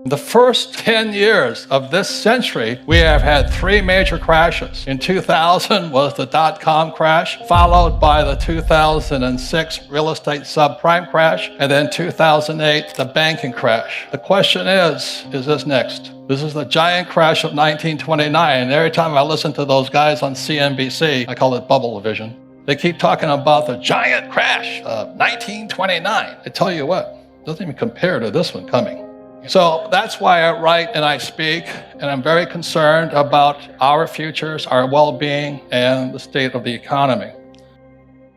The first 10 years of this century, we have had three major crashes. In 2000 was the dot-com crash, followed by the 2006 real estate subprime crash, and then 2008, the banking crash. The question is this next? This is the giant crash of 1929. And every time I listen to those guys on CNBC, I call it bubble vision. They keep talking about the giant crash of 1929. I tell you what, it doesn't even compare to this one coming. So that's why I write and I speak, and I'm very concerned about our futures, our well-being, and the state of the economy.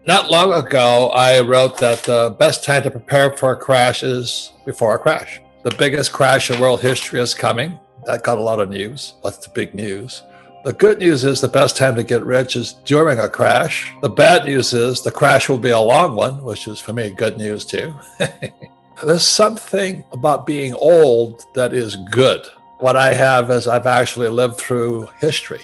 Not long ago, I wrote that the best time to prepare for a crash is before a crash. The biggest crash in world history is coming. That got a lot of news. What's the big news? The good news is the best time to get rich is during a crash. The bad news is the crash will be a long one, which is for me good news too. There's something about being old that is good. What I have is I've actually lived through history.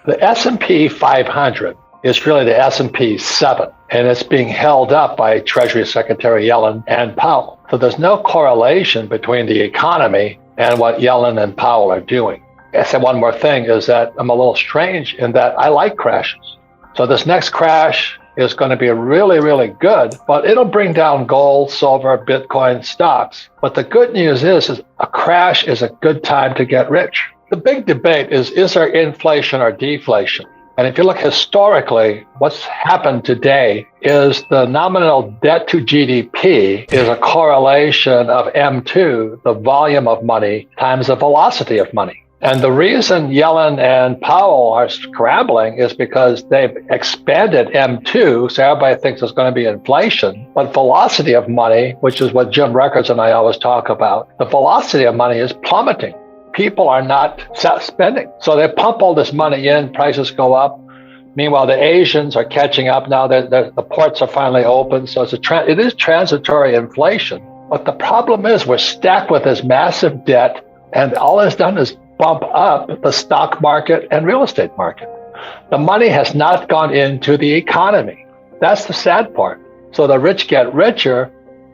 The S&P 500 is really the S&P 7, and it's being held up by Treasury Secretary Yellen and Powell. So there's no correlation between the economy and what Yellen and Powell are doing. I said one more thing is that I'm a little strange in that I like crashes. So this next crash is going to be really, really good, but it'll bring down gold, silver, Bitcoin, stocks. But the good news is a crash is a good time to get rich. The big debate is there inflation or deflation? And if you look historically, what's happened today is the nominal debt to GDP is a correlation of M2, the volume of money, times the velocity of money. And the reason Yellen and Powell are scrambling is because they've expanded M2, so everybody thinks there's going to be inflation. But velocity of money, which is what Jim Records and I always talk about, the velocity of money is plummeting. People are not spending. So they pump all this money in, prices go up. Meanwhile, the Asians are catching up now. The ports are finally open. So it is transitory inflation. But the problem is we're stacked with this massive debt, and all it's done is bump up the stock market and real estate market. The money has not gone into the economy. That's the sad part. So the rich get richer,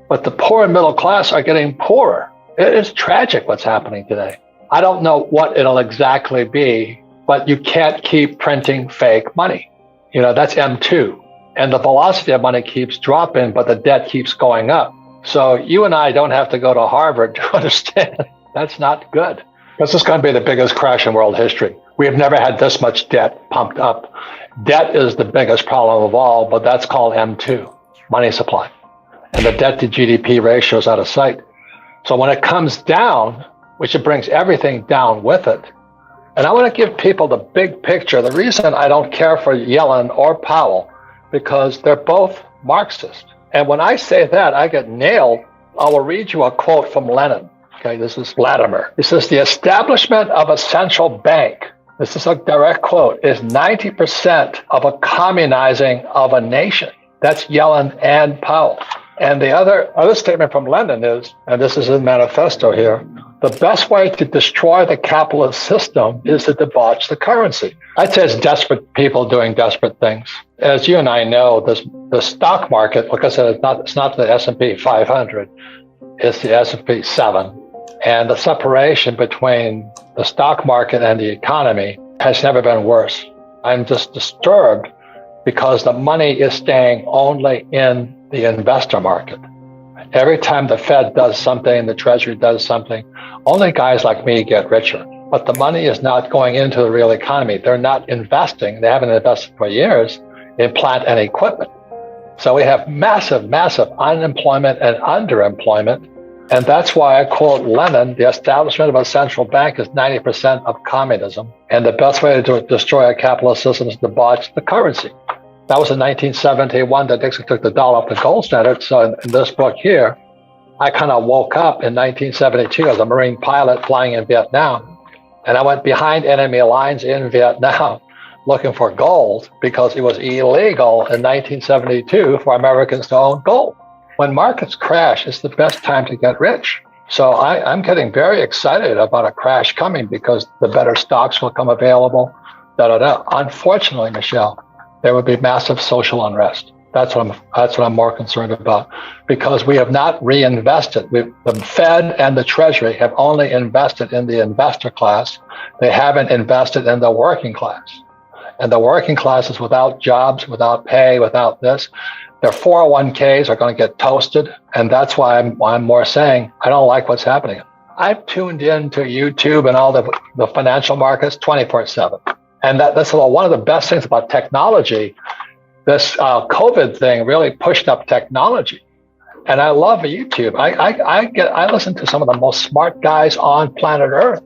but the poor and middle class are getting poorer. It is tragic what's happening today. I don't know what it'll exactly be, but you can't keep printing fake money. That's M2. And the velocity of money keeps dropping, but the debt keeps going up. So you and I don't have to go to Harvard to understand that's not good. This is going to be the biggest crash in world history. We have never had this much debt pumped up. Debt is the biggest problem of all, but that's called M2, money supply. And the debt to GDP ratio is out of sight. So when it comes down, which it brings everything down with it, and I want to give people the big picture. The reason I don't care for Yellen or Powell, because they're both Marxist. And when I say that, I get nailed. I will read you a quote from Lenin. Okay, this is Vladimir. He says, the establishment of a central bank, this is a direct quote, is 90% of a communizing of a nation. That's Yellen and Powell. And the other statement from Lenin is, and this is in manifesto here, the best way to destroy the capitalist system is to debauch the currency. I'd say it's desperate people doing desperate things. As you and I know, the stock market, like I said, it's not the S&P 500, it's the S&P 7. And the separation between the stock market and the economy has never been worse. I'm just disturbed because the money is staying only in the investor market. Every time the Fed does something, the Treasury does something, only guys like me get richer. But the money is not going into the real economy. They're not investing. They haven't invested for years in plant and equipment. So we have massive, massive unemployment and underemployment. And that's why I quote Lenin, the establishment of a central bank is 90% of communism. And the best way to destroy a capitalist system is to debauch the currency. That was in 1971 that Nixon took the dollar off the gold standard. So in this book here, I kind of woke up in 1972 as a Marine pilot flying in Vietnam. And I went behind enemy lines in Vietnam looking for gold because it was illegal in 1972 for Americans to own gold. When markets crash, it's the best time to get rich. So I'm getting very excited about a crash coming because the better stocks will come available. Unfortunately, Michelle, there would be massive social unrest. That's what I'm more concerned about, because we have not reinvested. The Fed and the Treasury have only invested in the investor class. They haven't invested in the working class. And the working class is without jobs, without pay, without this. Their 401ks are going to get toasted. And that's why I'm more saying I don't like what's happening. I've tuned in to YouTube and all the financial markets 24/7. And that's one of the best things about technology. This COVID thing really pushed up technology. And I love YouTube. I listen to some of the most smart guys on planet Earth.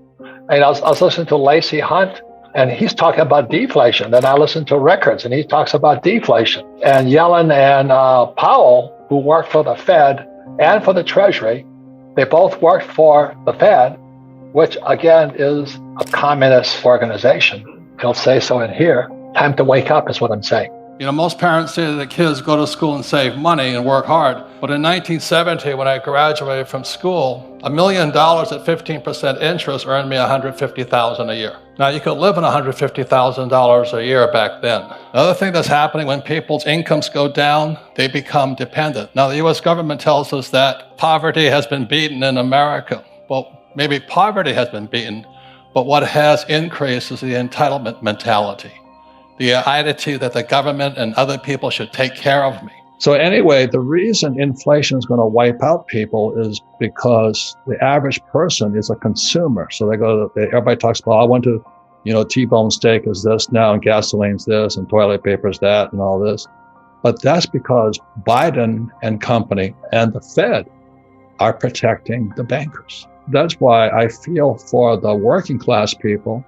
And I was listening to Lacey Hunt, and he's talking about deflation. Then I listen to Rickards, and he talks about deflation. And Yellen and Powell, who work for the Fed and for the Treasury, they both worked for the Fed, which again is a communist organization. He'll say so in here. Time to wake up is what I'm saying. You know, most parents say that kids go to school and save money and work hard. But in 1970, when I graduated from school, $1 million at 15% interest earned me $150,000 a year. Now, you could live on $150,000 a year back then. Another thing that's happening, when people's incomes go down, they become dependent. Now, the U.S. government tells us that poverty has been beaten in America. Well, maybe poverty has been beaten, but what has increased is the entitlement mentality. The attitude that the government and other people should take care of me. So anyway, the reason inflation is going to wipe out people is because the average person is a consumer. So everybody talks about, I want to, T-bone steak is this now, and gasoline's this, and toilet paper is that, and all this. But that's because Biden and company and the Fed are protecting the bankers. That's why I feel for the working class people.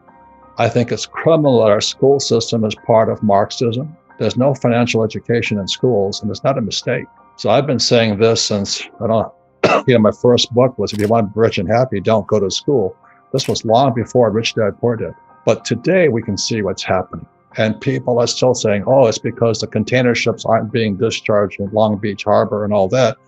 I think it's criminal that our school system is part of Marxism. There's no financial education in schools, and it's not a mistake. So I've been saying this since, my first book was, if you want to be rich and happy, don't go to school. This was long before Rich Dad Poor Dad. But today we can see what's happening. And people are still saying, it's because the container ships aren't being discharged in Long Beach Harbor and all that.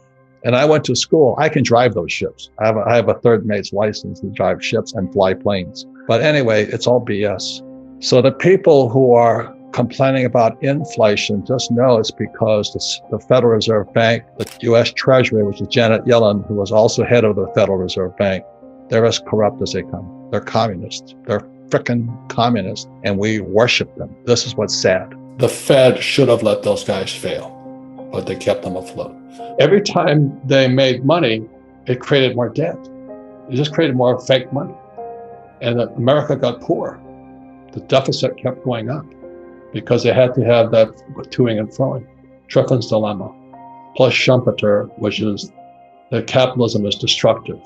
And I went to school. I can drive those ships. I have a third mate's license to drive ships and fly planes. But anyway, it's all BS. So the people who are complaining about inflation, just know it's because the Federal Reserve Bank, the U.S. Treasury, which is Janet Yellen, who was also head of the Federal Reserve Bank, they're as corrupt as they come. They're communists. They're frickin' communists, and we worship them. This is what's sad. The Fed should have let those guys fail, but they kept them afloat. Every time they made money, it created more debt. It just created more fake money. And America got poor. The deficit kept going up because they had to have that toing and froing. Triffin's dilemma, plus Schumpeter, which is that capitalism is destructive.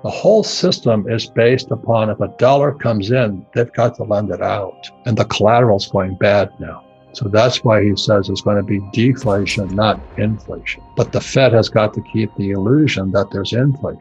The whole system is based upon, if a dollar comes in, they've got to lend it out. And the collateral's going bad now. So that's why he says it's going to be deflation, not inflation. But the Fed has got to keep the illusion that there's inflation.